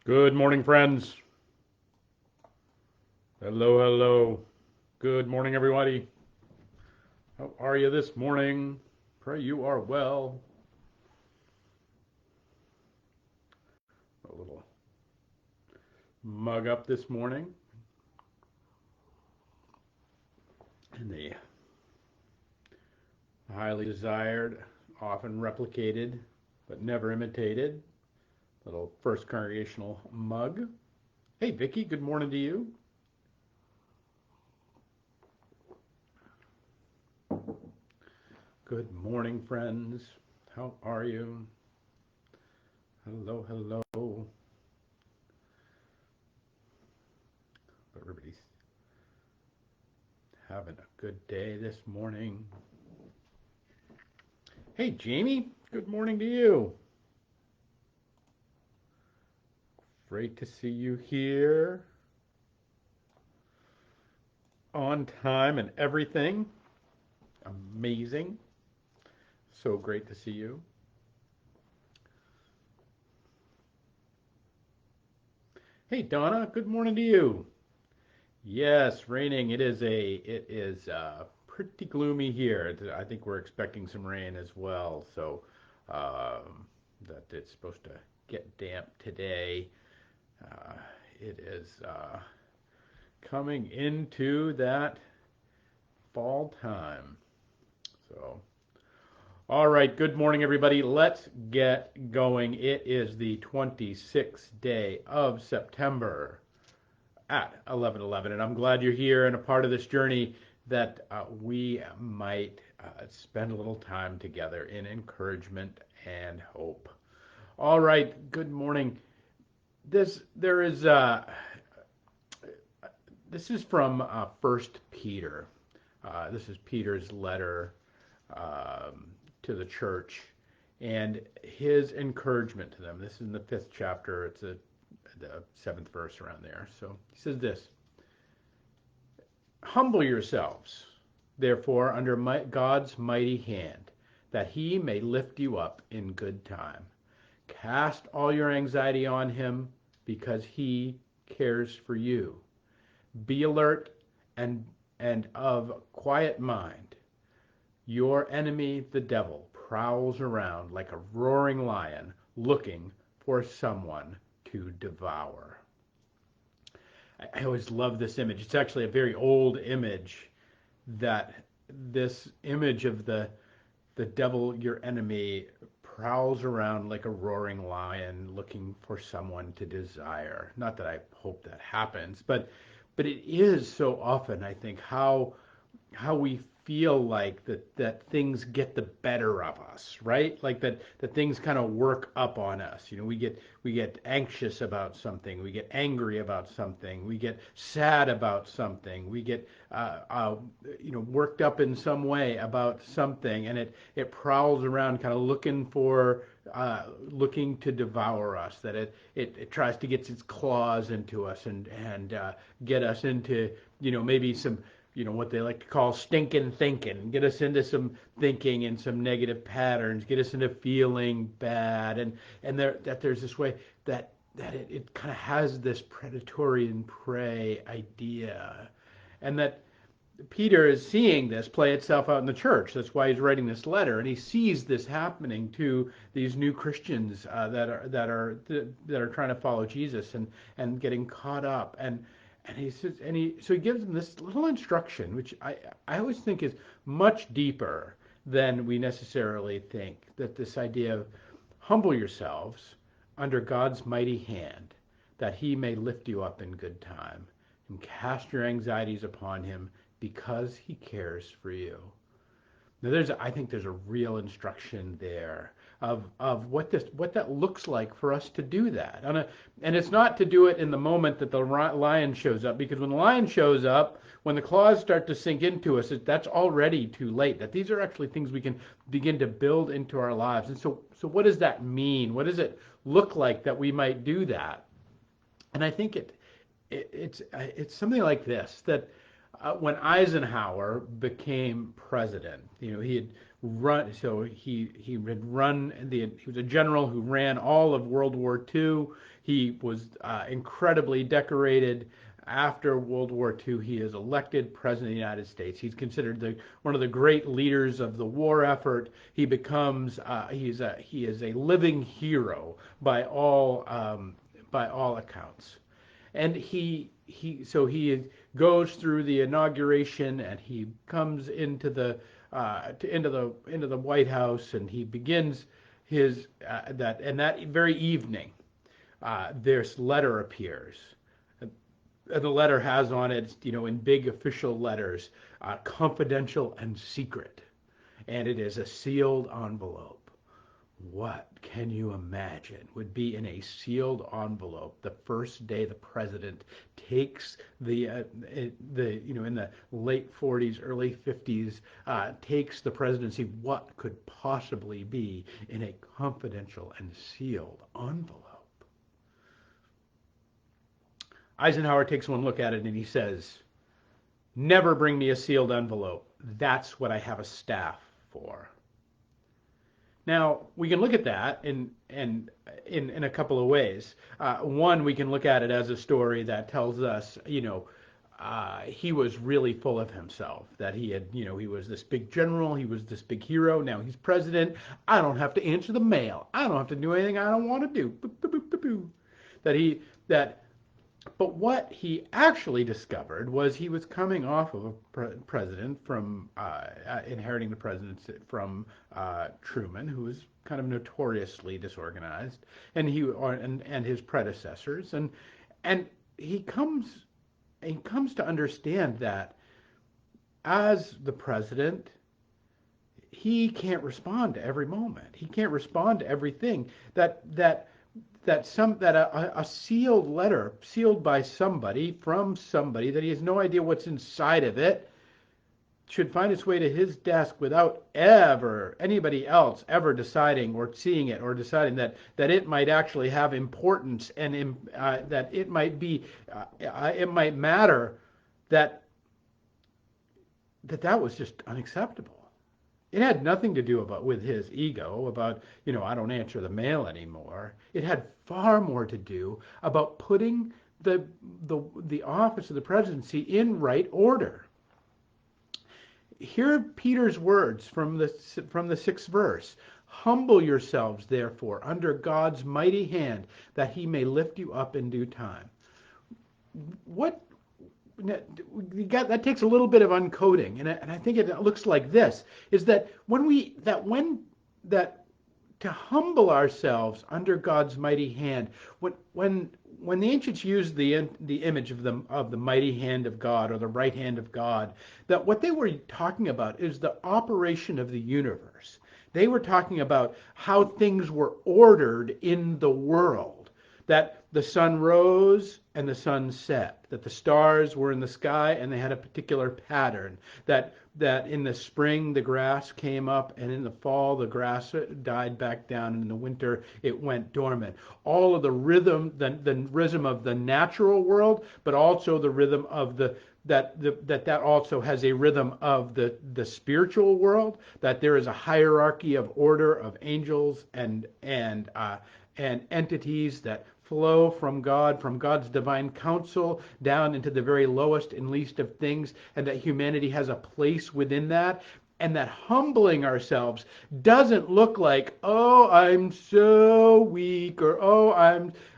Good morning, friends. Hello, hello. Good morning, everybody. How are you this morning? Pray you are well. A little mug up this morning. And the highly desired, often replicated, but never imitated, little First Congregational mug. Hey, Vicky, good morning to you. Good morning, friends. How are you? Hello, hello. Everybody's having a good day this morning. Hey, Jamie, good morning to you. Great to see you here. On time and everything. Amazing. So great to see you. Hey, Donna, good morning to you. Yes, raining. It is pretty gloomy here. I think we're expecting some rain as well. So that it's supposed to get damp today. Uh, it is coming into that fall time. So, all right, good morning, everybody. Let's get going. It is the 26th day of September at 11:11, and I'm glad you're here and a part of this journey that we might spend a little time together in encouragement and hope. All right, good morning. This is from First Peter. This is Peter's letter to the church and his encouragement to them. This is in the 5th chapter. It's the 7th verse around there. So he says this: Humble yourselves, therefore, under God's mighty hand, that he may lift you up in good time. Cast all your anxiety on him, because he cares for you. Be alert and of quiet mind. Your enemy, the devil, prowls around like a roaring lion, looking for someone to devour. I always love this image. It's actually a very old image, that this image of the devil, your enemy, prowls around like a roaring lion looking for someone to desire. Not that I hope that happens, but it is so often, I think, how we feel like that things get the better of us, right? Like that things kind of work up on us. We get anxious about something, we get angry about something, we get sad about something, we get worked up in some way about something, and it prowls around, kind of looking to devour us. That it tries to get its claws into us and get us into maybe some what they like to call stinking thinking, get us into some thinking and some negative patterns, get us into feeling bad, and there's this way that it kind of has this predatory and prey idea, and that Peter is seeing this play itself out in the church. That's why he's writing this letter, and he sees this happening to these new Christians that are trying to follow Jesus and getting caught up. And he says, so he gives them this little instruction, which I always think is much deeper than we necessarily think. That this idea of humble yourselves under God's mighty hand, that he may lift you up in good time, and cast your anxieties upon him, because he cares for you. Now, I think there's a real instruction there of what that looks like for us to do that. And it's not to do it in the moment that the lion shows up, because when the lion shows up, when the claws start to sink into us, that's already too late. That these are actually things we can begin to build into our lives. And so what does that mean? What does it look like that we might do that? And I think it's something like this, that when Eisenhower became president, he had he was a general who ran all of World War II. He was incredibly decorated. After World War II, he is elected president of the United States. He's considered one of the great leaders of the war effort. He is a living hero by all accounts. And he goes through the inauguration, and he comes into the White House, and he begins his that very evening, this letter appears. And the letter has on it, in big official letters, confidential and secret. And it is a sealed envelope. What can you imagine would be in a sealed envelope the first day the president takes in the late 40s, early 50s, takes the presidency? What could possibly be in a confidential and sealed envelope? Eisenhower takes one look at it and he says, "Never bring me a sealed envelope. That's what I have a staff for." Now, we can look at that in a couple of ways. One, we can look at it as a story that tells us, he was really full of himself, that he was this big general, he was this big hero, now he's president. I don't have to answer the mail. I don't have to do anything I don't want to do. Boop, boop, boop, boop, boop. But what he actually discovered was he was coming off of a president from inheriting the presidency from Truman, who was kind of notoriously disorganized, and his predecessors, and he comes to understand that as the president, he can't respond to every moment. He can't respond to everything. A sealed letter, sealed by somebody, from somebody, that he has no idea what's inside of it, should find its way to his desk without ever anybody else ever deciding or seeing it or deciding that it might actually have importance, and that it might matter, that was just unacceptable. It had nothing to do with his ego, about, I don't answer the mail anymore. It had far more to do about putting the office of the presidency in right order. Hear Peter's words from the 6th verse. "Humble yourselves, therefore, under God's mighty hand, that he may lift you up in due time." That takes a little bit of uncoding, and I think it looks like this: is that to humble ourselves under God's mighty hand, when the ancients used the image of the mighty hand of God, or the right hand of God, that what they were talking about is the operation of the universe. They were talking about how things were ordered in the world, that the sun rose and the sun set, that the stars were in the sky and they had a particular pattern, that in the spring the grass came up, and in the fall the grass died back down, and in the winter it went dormant. All of the rhythm of the natural world, but also the rhythm of that also has a rhythm of the spiritual world, that there is a hierarchy of order of angels and entities that flow from God, from God's divine counsel, down into the very lowest and least of things, and that humanity has a place within that, and that humbling ourselves doesn't look like, "Oh, I'm so weak," or "Oh,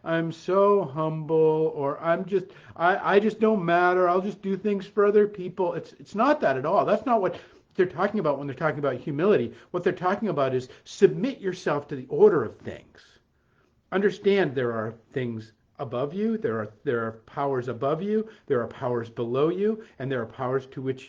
I'm so humble," or I just don't matter, I'll just do things for other people." It's not that at all. That's not what they're talking about when they're talking about humility. What they're talking about is submit yourself to the order of things. Understand there are things above you, there are powers above you, there are powers below you, and there are powers to which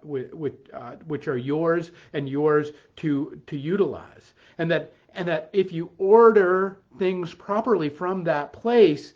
which are yours and yours to utilize. And that if you order things properly from that place,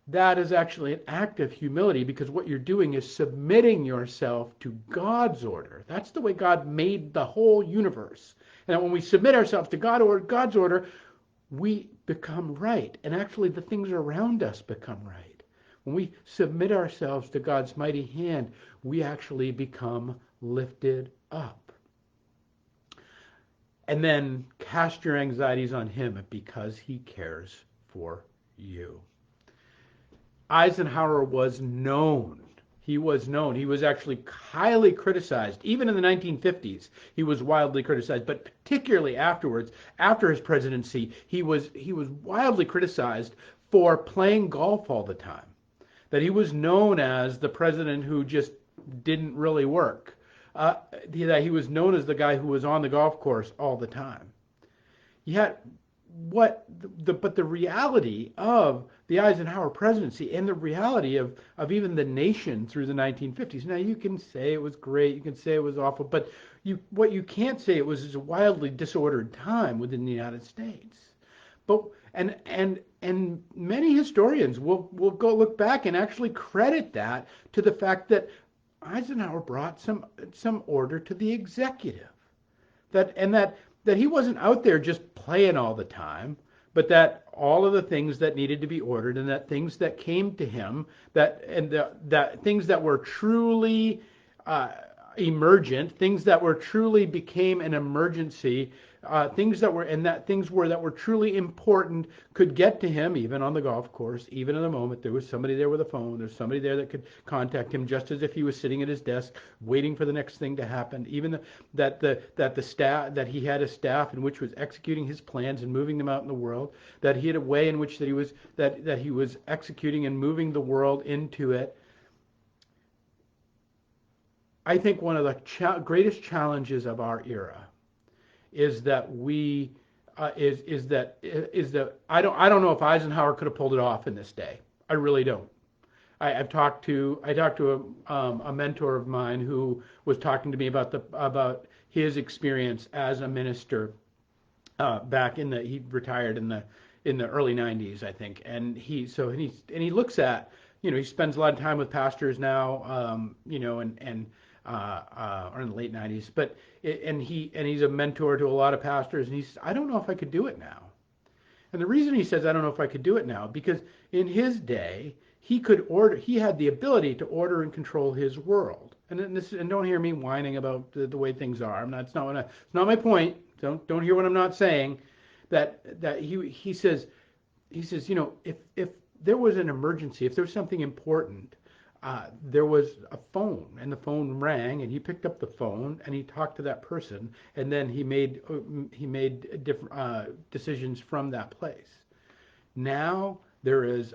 that is actually an act of humility, because what you're doing is submitting yourself to God's order. That's the way God made the whole universe. And when we submit ourselves to God's order, we become right, and actually the things around us become right. When we submit ourselves to God's mighty hand, we actually become lifted up. and then cast your anxieties on him because he cares for you. Eisenhower was known. He was known. He was actually highly criticized. Even in the 1950s, he was wildly criticized. But particularly afterwards, after his presidency, he was wildly criticized for playing golf all the time. That he was known as the president who just didn't really work. That he was known as the guy who was on the golf course all the time. Yet, but the reality of the Eisenhower presidency and the reality of even the nation through the 1950s. Now, you can say it was great, you can say it was awful, but what you can't say it was a wildly disordered time within the United States. But and many historians will go look back and actually credit that to the fact that Eisenhower brought some order to the executive. That he wasn't out there just playing all the time, but that all of the things that needed to be ordered and that things that came to him, that things that were truly emergent, things that were truly became an emergency, things that were truly important could get to him, even on the golf course, even in the moment. There was somebody there with a phone. There's somebody there that could contact him, just as if he was sitting at his desk waiting for the next thing to happen. Even that he had a staff in which was executing his plans and moving them out in the world. That he had a way in which that he was executing and moving the world into it. I think one of the greatest challenges of our era is that I don't know if Eisenhower could have pulled it off in this day. I really don't. I talked to a mentor of mine who was talking to me about his experience as a minister back he retired in the early 90s, I think, and he looks at, he spends a lot of time with pastors now, or in the late 90s, he's a mentor to a lot of pastors, and he says, I don't know if I could do it now. And the reason he says I don't know if I could do it now, because in his day he had the ability to order and control his world. And don't hear me whining about the way things are. It's not my point. Don't hear what I'm not saying. That he says, if there was an emergency, if there was something important, there was a phone, and the phone rang, and he picked up the phone and he talked to that person, and then he made different decisions from that place. Now there is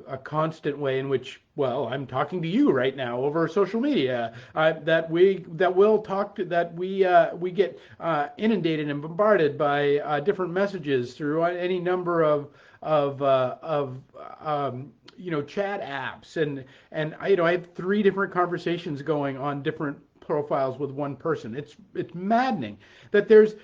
a constant way in which, I'm talking to you right now over social media, that we get inundated and bombarded by different messages through any number of chat apps, and I have 3 different conversations going on different profiles with one person. It's maddening that there's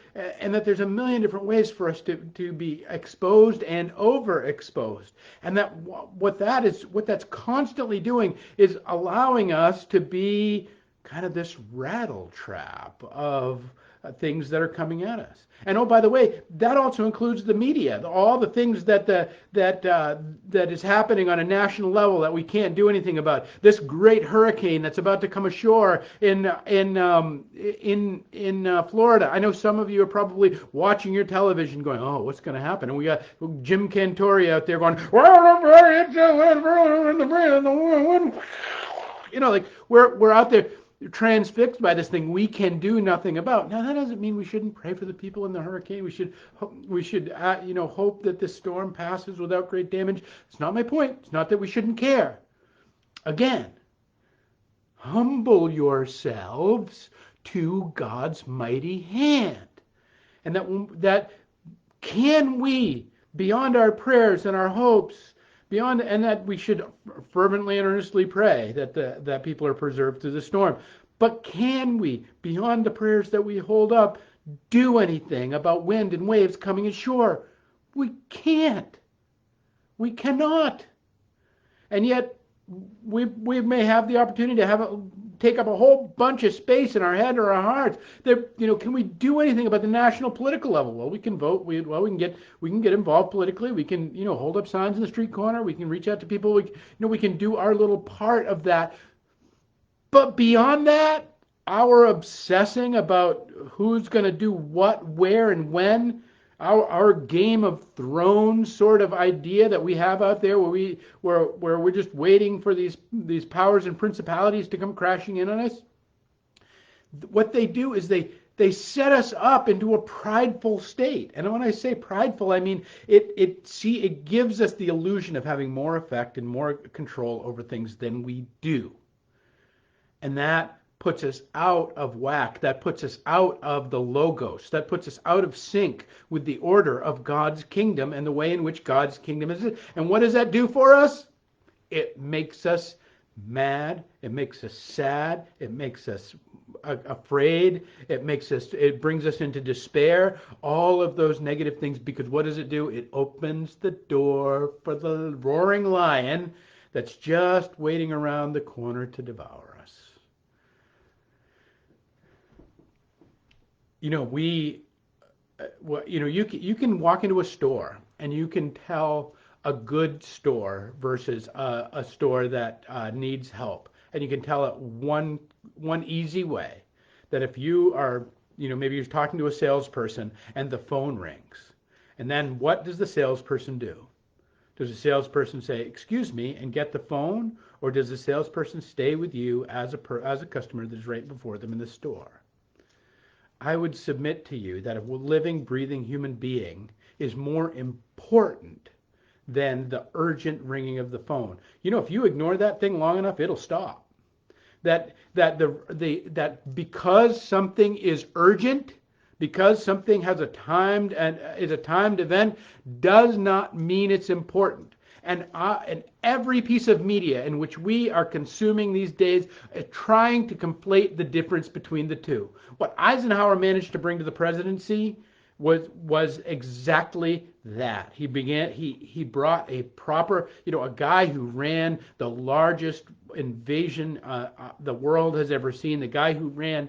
a million different ways for us to be exposed and overexposed, and that what that's constantly doing is allowing us to be kind of this rattle trap of things that are coming at us. And oh, by the way, that also includes the media, all the things that is happening on a national level that we can't do anything about. This great hurricane that's about to come ashore in Florida. I know some of you are probably watching your television, going, "Oh, what's going to happen?" And we got Jim Cantori out there going, we're out there transfixed by this thing we can do nothing about. Now, that doesn't mean we shouldn't pray for the people in the hurricane. We should hope that this storm passes without great damage. It's not my point. It's not that we shouldn't care. Again, humble yourselves to God's mighty hand. And that can we, beyond our prayers and our hopes, and that we should fervently and earnestly pray that people are preserved through the storm. But can we, beyond the prayers that we hold up, do anything about wind and waves coming ashore? We can't. We cannot. And yet, we may have the opportunity to take up a whole bunch of space in our head or our hearts. Can we do anything about the national political level? Well, we can vote. We can get involved politically. We can hold up signs in the street corner. We can reach out to people. We can do our little part of that. But beyond that, our obsessing about who's going to do what, where, and when, our Game of Thrones sort of idea that we have out there, where we're just waiting for these powers and principalities to come crashing in on us. What they do is they set us up into a prideful state. And when I say prideful, I mean it gives us the illusion of having more effect and more control over things than we do. And that puts us out of whack. That puts us out of the logos. That puts us out of sync with the order of God's kingdom and the way in which God's kingdom is. And what does that do for us? It makes us mad. It makes us sad. It makes us afraid. It brings us into despair. All of those negative things, because what does it do? It opens the door for the roaring lion that's just waiting around the corner to devour us. You can walk into a store and you can tell a good store versus a store that needs help, and you can tell it one easy way, that if you are, maybe you're talking to a salesperson and the phone rings, and then what does the salesperson do? Does the salesperson say, "Excuse me," and get the phone, or does the salesperson stay with you as a customer that's right before them in the store? I would submit to you that a living, breathing human being is more important than the urgent ringing of the phone. If you ignore that thing long enough, it'll stop. That because something is urgent, because something has a timed and is a timed event, does not mean it's important. And every piece of media in which we are consuming these days is trying to conflate the difference between the two. What Eisenhower managed to bring to the presidency was exactly that. He brought a proper, a guy who ran the largest invasion the world has ever seen, the guy who ran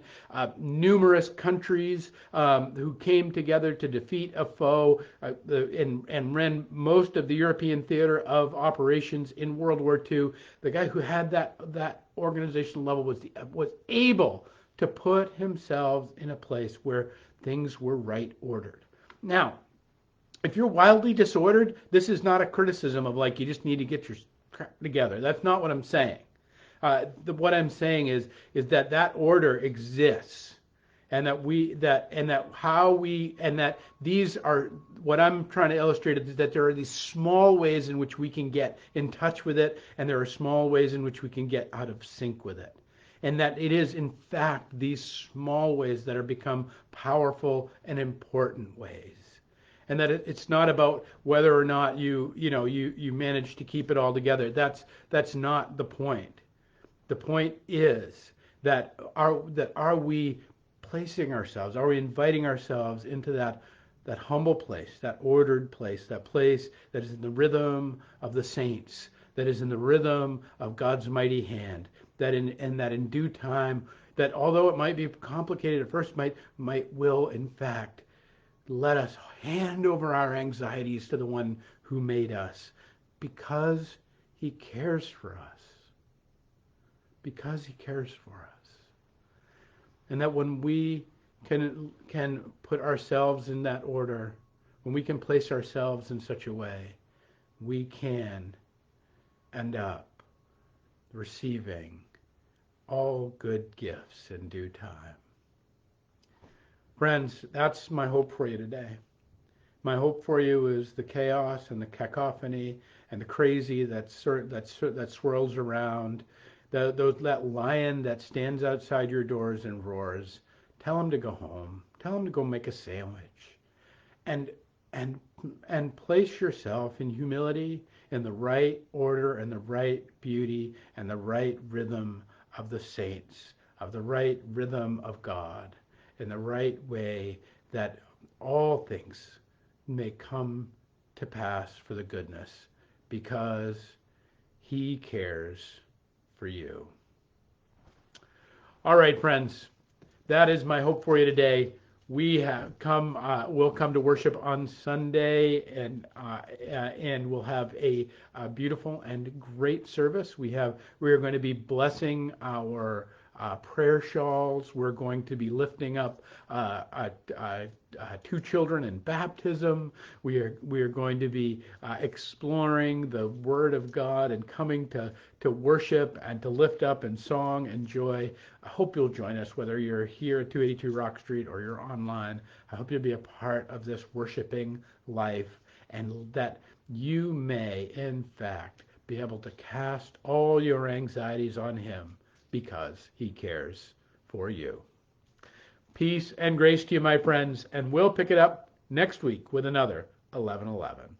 numerous countries, who came together to defeat a foe, and ran most of the European theater of operations in World War II. The guy who had that organizational level was able to put himself in a place where things were right ordered. Now, if you're wildly disordered, this is not a criticism of like you just need to get your crap together. That's not what I'm saying. What I'm saying is that order exists, and that these are, what I'm trying to illustrate is that there are these small ways in which we can get in touch with it, and there are small ways in which we can get out of sync with it. And that it is, in fact, these small ways that are become powerful and important ways. And that it's not about whether or not you manage to keep it all together. That's not the point. The point is that are we placing ourselves, are we inviting ourselves into that humble place, that ordered place, that place that is in the rhythm of the saints, that is in the rhythm of God's mighty hand, that in due time, that although it might be complicated at first, will in fact let us hand over our anxieties to the one who made us, because he cares for us. Because he cares for us. And that when we can put ourselves in that order, when we can place ourselves in such a way, we can end up receiving all good gifts in due time. Friends, that's my hope for you today. My hope for you is the chaos and the cacophony and the crazy that swirls around, that lion that stands outside your doors and roars. Tell him to go home. Tell him to go make a sandwich. And place yourself in humility, in the right order and the right beauty and the right rhythm of the saints, of the right rhythm of God, in the right way, that all things may come to pass for the goodness, because he cares for you. All right, friends, that is my hope for you today. We'll come to worship on Sunday, and we'll have a beautiful and great service. We are going to be blessing our prayer shawls. We're going to be lifting up 2 children in baptism. We are going to be exploring the Word of God and coming to worship and to lift up in song and joy. I hope you'll join us, whether you're here at 282 Rock Street or you're online. I hope you'll be a part of this worshiping life, and that you may, in fact, be able to cast all your anxieties on Him because He cares for you. Peace and grace to you, my friends, and we'll pick it up next week with another 11:11.